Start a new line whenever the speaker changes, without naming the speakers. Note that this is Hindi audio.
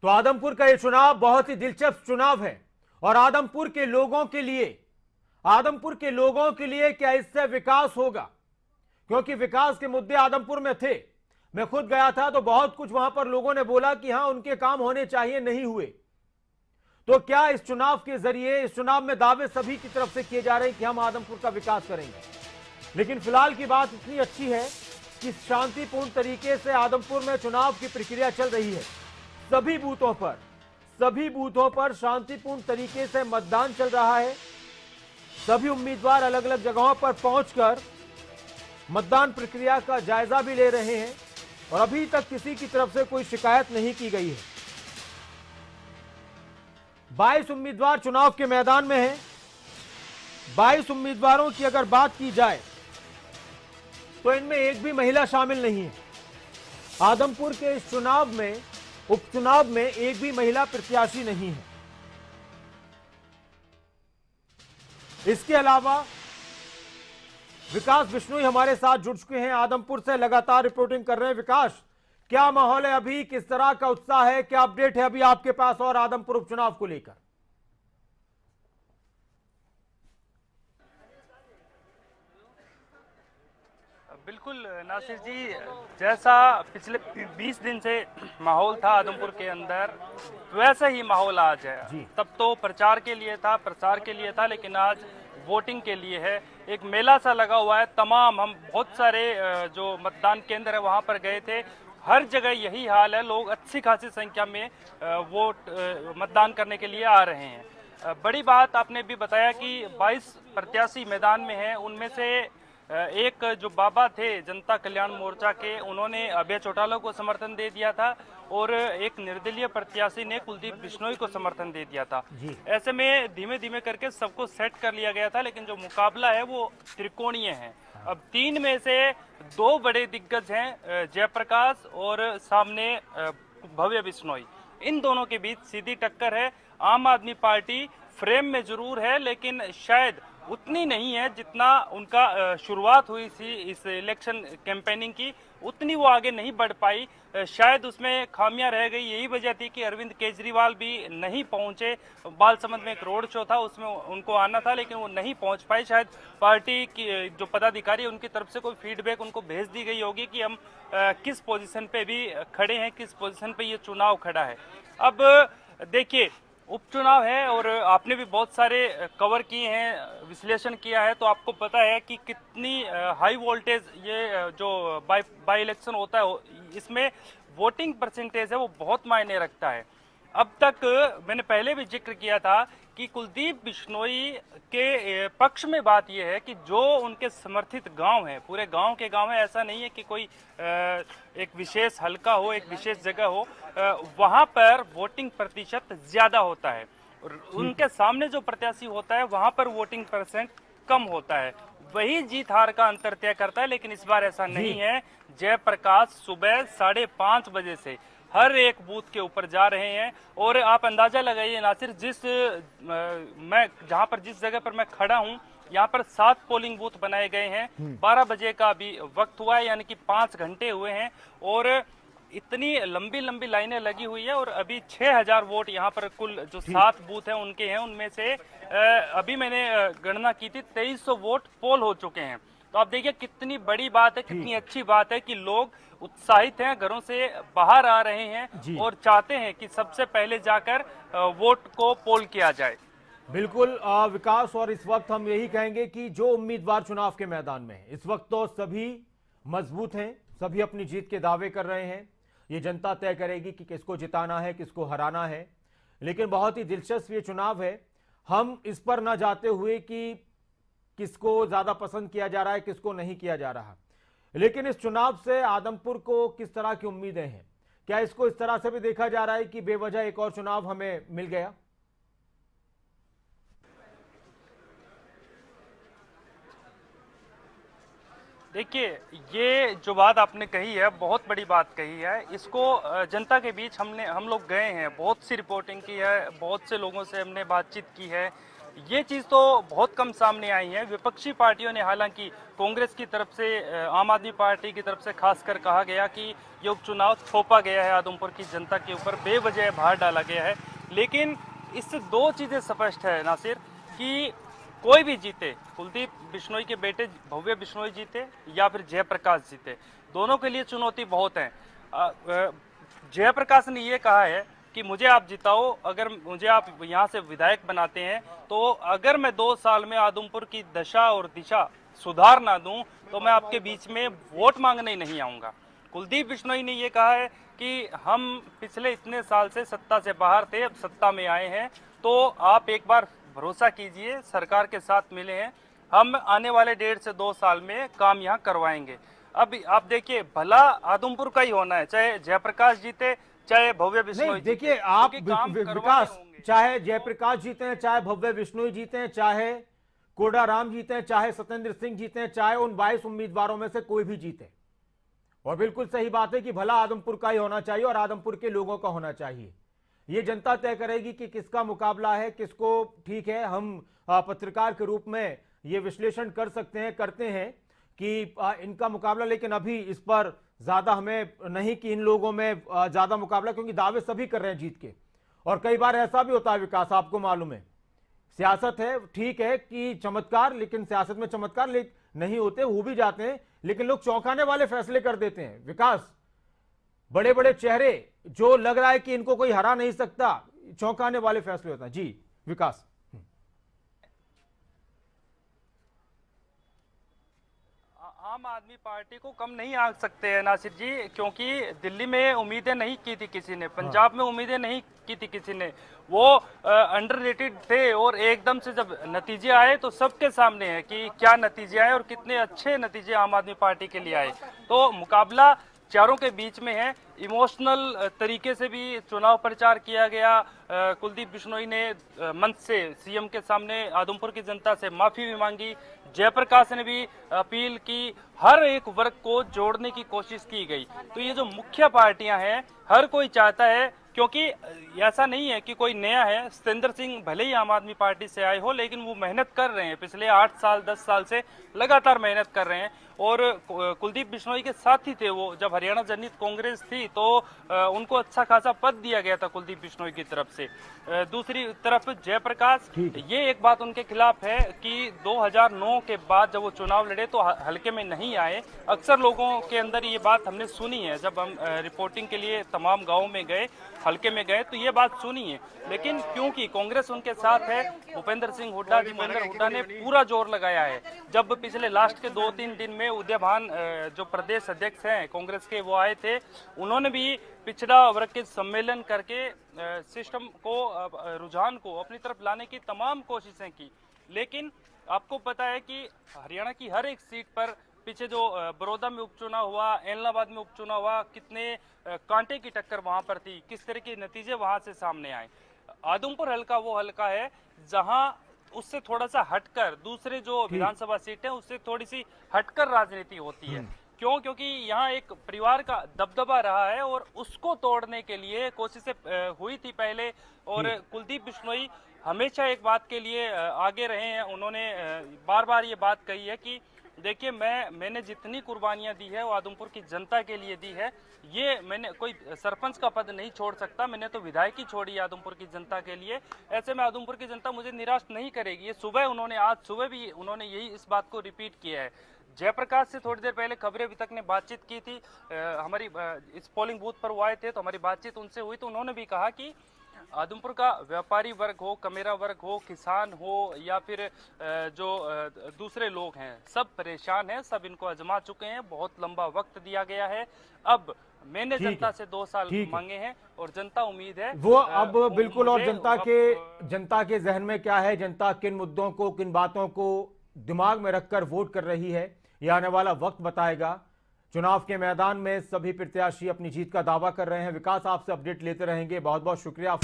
तो आदमपुर का यह चुनाव बहुत ही दिलचस्प चुनाव है और आदमपुर के लोगों के लिए क्या इससे विकास होगा, क्योंकि विकास के मुद्दे आदमपुर में थे। मैं खुद गया था तो बहुत कुछ वहां पर लोगों ने बोला कि हां उनके काम होने चाहिए, नहीं हुए। तो क्या इस चुनाव के जरिए, इस चुनाव में दावे सभी की तरफ से किए जा रहे हैं कि हम आदमपुर का विकास करेंगे, लेकिन फिलहाल की बात इतनी अच्छी है कि शांतिपूर्ण तरीके से आदमपुर में चुनाव की प्रक्रिया चल रही है। सभी बूथों पर शांतिपूर्ण तरीके से मतदान चल रहा है। सभी उम्मीदवार अलग अलग जगहों पर पहुंचकर मतदान प्रक्रिया का जायजा भी ले रहे हैं और अभी तक किसी की तरफ से कोई शिकायत नहीं की गई है। 22 उम्मीदवार चुनाव के मैदान में हैं। 22 उम्मीदवारों की अगर बात की जाए तो इनमें एक भी महिला शामिल नहीं है। आदमपुर के इस उपचुनाव में एक भी महिला प्रत्याशी नहीं है। इसके अलावा विकास बिश्नोई हमारे साथ जुड़ चुके हैं, आदमपुर से लगातार रिपोर्टिंग कर रहे हैं। विकास, क्या माहौल है अभी, किस तरह का उत्साह है, क्या अपडेट है अभी आपके पास और आदमपुर उपचुनाव को लेकर?
बिल्कुल नासिर जी, जैसा पिछले 20 दिन से माहौल था आदमपुर के अंदर, वैसा ही माहौल आज है। तब तो प्रचार के लिए था, प्रसार के लिए था, लेकिन आज वोटिंग के लिए है। एक मेला सा लगा हुआ है। हम बहुत सारे जो मतदान केंद्र है वहां पर गए थे। हर जगह यही हाल है, लोग अच्छी खासी संख्या में मतदान करने के लिए आ रहे हैं। बड़ी बात आपने भी बताया कि 22 प्रत्याशी मैदान में हैं। उनमें से एक जो बाबा थे जनता कल्याण मोर्चा के, उन्होंने अभय चौटाला को समर्थन दे दिया था और एक निर्दलीय प्रत्याशी ने कुलदीप बिश्नोई को समर्थन दे दिया था। ऐसे में धीमे धीमे करके सबको सेट कर लिया गया था, लेकिन जो मुकाबला है वो त्रिकोणीय है। अब 3 में से 2 बड़े दिग्गज हैं, जयप्रकाश और सामने भव्य बिश्नोई। इन दोनों के बीच सीधी टक्कर है। आम आदमी पार्टी फ्रेम में जरूर है, लेकिन शायद उतनी नहीं है जितना उनका शुरुआत हुई थी इस इलेक्शन कैंपेनिंग की, उतनी वो आगे नहीं बढ़ पाई। शायद उसमें खामियां रह गई। यही वजह थी कि अरविंद केजरीवाल भी नहीं पहुंचे। बालसमंद में एक रोड शो था, उसमें उनको आना था, लेकिन वो नहीं पहुंच पाए। शायद पार्टी की जो पदाधिकारी उनकी तरफ से कोई फीडबैक उनको भेज दी गई होगी कि हम किस पोजीशन पे भी खड़े हैं, किस पोजीशन पे ये चुनाव खड़ा है। अब देखिए, उपचुनाव है और आपने भी बहुत सारे कवर किए हैं, विश्लेषण किया है, तो आपको पता है कि कितनी हाई वोल्टेज ये जो बाई इलेक्शन होता है, इसमें वोटिंग परसेंटेज है वो बहुत मायने रखता है। अब तक मैंने पहले भी जिक्र किया था कि कुलदीप बिश्नोई के पक्ष में बात यह है कि जो उनके समर्थित गांव है, पूरे गांव के गांव है, ऐसा नहीं है कि कोई एक विशेष हलका हो, एक विशेष जगह हो, वहां पर वोटिंग प्रतिशत ज्यादा होता है और उनके सामने जो प्रत्याशी होता है वहां पर वोटिंग परसेंट कम होता है। वही जीत हार का अंतर तय करता है, लेकिन इस बार ऐसा नहीं है। जयप्रकाश सुबह 5:30 बजे से हर एक बूथ के ऊपर जा रहे हैं और आप अंदाजा लगाइए नासिर, जिस जगह पर मैं खड़ा हूं, यहाँ पर 7 पोलिंग बूथ बनाए गए हैं। 12 बजे का अभी वक्त हुआ है, यानी कि 5 घंटे हुए हैं और इतनी लंबी लंबी लाइनें लगी हुई है और अभी 6000 वोट यहाँ पर कुल जो 7 बूथ हैं उनके हैं। उनमें से अभी मैंने गणना की थी 2300 वोट पोल हो चुके हैं। तो आप देखिए कितनी बड़ी बात है, कितनी अच्छी बात है कि लोग उत्साहित हैं, घरों से बाहर आ रहे हैं और चाहते हैं कि सबसे पहले जाकर वोट को पोल किया जाए।
बिल्कुल विकास, और इस वक्त हम यही कहेंगे कि जो उम्मीदवार चुनाव के मैदान में हैं, इस वक्त तो सभी मजबूत हैं, सभी अपनी जीत के दावे कर रहे हैं। ये जनता तय करेगी कि किसको जिताना है, किसको हराना है। लेकिन बहुत ही दिलचस्प ये चुनाव है। हम इस पर ना जाते हुए कि किसको ज्यादा पसंद किया जा रहा है, किसको नहीं किया जा रहा, लेकिन इस चुनाव से आदमपुर को किस तरह की उम्मीदें हैं? क्या इसको इस तरह से भी देखा जा रहा है कि बेवजह एक और चुनाव हमें मिल गया?
देखिए, ये जो बात आपने कही है बहुत बड़ी बात कही है। इसको जनता के बीच हम लोग गए हैं, बहुत सी रिपोर्टिंग की है, बहुत से लोगों से हमने बातचीत की है। ये चीज तो बहुत कम सामने आई है। विपक्षी पार्टियों ने, हालांकि कांग्रेस की तरफ से, आम आदमी पार्टी की तरफ से खासकर कहा गया कि ये उपचुनाव थोपा गया है, आदमपुर की जनता के ऊपर बेवजह भार डाला गया है। लेकिन इससे दो चीजें स्पष्ट है नासिर, कि कोई भी जीते, कुलदीप बिश्नोई के बेटे भव्य बिश्नोई जीते या फिर जयप्रकाश जीते, दोनों के लिए चुनौती बहुत है। जयप्रकाश ने ये कहा है कि मुझे आप जिताओ, अगर मुझे आप यहाँ से विधायक बनाते हैं तो अगर मैं 2 साल में आदमपुर की दशा और दिशा सुधार ना दूं तो मैं आपके बीच में वोट मांगने नहीं आऊंगा। कुलदीप बिश्नोई ने ये कहा है कि हम पिछले इतने साल से सत्ता से बाहर थे, अब सत्ता में आए हैं, तो आप एक बार भरोसा कीजिए, सरकार के साथ मिले हैं, हम आने वाले 1.5 से 2 साल में काम यहाँ करवाएंगे। अब आप देखिए, भला आदमपुर का ही होना है, चाहे जयप्रकाश जीते चाहे भव्य बिश्नोई।
देखिए आप विकास, चाहे जयप्रकाश जीते हैं, चाहे भव्य बिश्नोई जीते हैं, चाहे कोडाराम जीते हैं, चाहे सत्येंद्र सिंह जीते हैं, चाहे उन 22 उम्मीदवारों में से कोई भी जीते, और बिल्कुल सही बात है कि भला आदमपुर का ही होना चाहिए और आदमपुर के लोगों का होना चाहिए। ये जनता तय करेगी कि किसका मुकाबला है, किसको ठीक है। हम पत्रकार के रूप में ये विश्लेषण कर सकते हैं, करते हैं कि इनका मुकाबला, लेकिन अभी इस पर ज्यादा हमें नहीं कि इन लोगों में ज्यादा मुकाबला, क्योंकि दावे सभी कर रहे हैं जीत के। और कई बार ऐसा भी होता है विकास, आपको मालूम है, सियासत है, ठीक है कि चमत्कार, लेकिन सियासत में चमत्कार नहीं होते, हो भी जाते हैं, लेकिन लोग चौंकाने वाले फैसले कर देते हैं विकास। बड़े बड़े चेहरे जो लग रहा है कि इनको कोई हरा नहीं सकता, चौंकाने वाले फैसले होता है। जी विकास।
आम आदमी पार्टी को कम नहीं आंक सकते हैं नासिर जी, क्योंकि दिल्ली में उम्मीदें नहीं की थी किसी ने, पंजाब में उम्मीदें नहीं की थी किसी ने, वो अंडररेटेड थे, और एकदम से जब नतीजे आए तो सबके सामने है कि क्या नतीजे आए और कितने अच्छे नतीजे आम आदमी पार्टी के लिए आए। तो मुकाबला चारों के बीच में है। इमोशनल तरीके से भी चुनाव प्रचार किया गया। कुलदीप बिश्नोई ने मंच से सीएम के सामने आदमपुर की जनता से माफी भी मांगी। जयप्रकाश ने भी अपील की, हर एक वर्ग को जोड़ने की कोशिश की गई। तो ये जो मुख्य पार्टियां हैं, हर कोई चाहता है, क्योंकि ऐसा नहीं है कि कोई नया है। सत्येंद्र सिंह भले ही आम आदमी पार्टी से आए हो, लेकिन वो मेहनत कर रहे हैं, पिछले 8 साल 10 साल से लगातार मेहनत कर रहे हैं, और कुलदीप बिश्नोई के साथ ही थे वो। जब हरियाणा जनहित कांग्रेस थी तो उनको अच्छा खासा पद दिया गया था कुलदीप बिश्नोई की तरफ से। दूसरी तरफ जयप्रकाश, ये एक बात उनके खिलाफ है कि 2009 के बाद जब वो चुनाव लड़े तो हल्के में नहीं आए। अक्सर लोगों के अंदर ये बात हमने सुनी है, जब हम रिपोर्टिंग के लिए तमाम गाँव में गए, हल्के में गए, तो ये बात सुनी है। लेकिन क्योंकि कांग्रेस उनके साथ है, भूपेंद्र सिंह हुड्डा जी, महेंद्र हुड्डा ने पूरा जोर लगाया है। जब पिछले लास्ट के 2-3 दिन में उदय भान जो प्रदेश अध्यक्ष हैं कांग्रेस के, वो आए थे, उन्होंने भी पिछड़ा वर्ग के सम्मेलन करके सिस्टम को, रुझान को अपनी तरफ लाने की तमाम कोशिशें की। लेकिन आपको पता है कि हरियाणा की हर एक सीट पर, पीछे जो बड़ौदा में उपचुनाव हुआ, एलनाबाद में उपचुनाव हुआ, कितने कांटे की टक्कर वहां पर थी, किस तरह के नतीजे वहां से सामने आए। आदमपुर हल्का वो हल्का है जहां उससे थोड़ा सा हटकर दूसरे जो विधानसभा सीट है उससे थोड़ी सी हटकर राजनीति होती है। क्यों? क्योंकि यहाँ एक परिवार का दबदबा रहा है और उसको तोड़ने के लिए कोशिशें हुई थी पहले, और कुलदीप बिश्नोई हमेशा एक बात के लिए आगे रहे हैं। उन्होंने बार बार ये बात कही है कि देखिए, मैंने जितनी कुर्बानियां दी है वो आदमपुर की जनता के लिए दी है। ये मैंने कोई सरपंच का पद नहीं छोड़ सकता, मैंने तो विधायकी छोड़ी है आदमपुर की जनता के लिए। ऐसे में आदमपुर की जनता मुझे निराश नहीं करेगी। ये सुबह उन्होंने, आज सुबह भी उन्होंने यही इस बात को रिपीट किया है। जयप्रकाश से थोड़ी देर पहले खबरें अभी तक ने बातचीत की थी, हमारी इस पोलिंग बूथ पर वो आए थे तो हमारी बातचीत उनसे हुई, तो उन्होंने भी कहा कि आदमपुर का व्यापारी वर्ग हो, कमेरा वर्ग हो, किसान हो या फिर जो दूसरे लोग हैं, सब परेशान हैं, सब इनको आजमा चुके हैं, बहुत लंबा वक्त दिया गया है। अब मैंने जनता से 2 साल मांगे हैं और जनता उम्मीद है
वो अब बिल्कुल, और जनता के जहन में क्या है, जनता किन मुद्दों को, किन बातों को दिमाग में रखकर वोट कर रही है, यह आने वाला वक्त बताएगा। चुनाव के मैदान में सभी प्रत्याशी अपनी जीत का दावा कर रहे हैं। विकास, आपसे अपडेट लेते रहेंगे। बहुत बहुत शुक्रिया।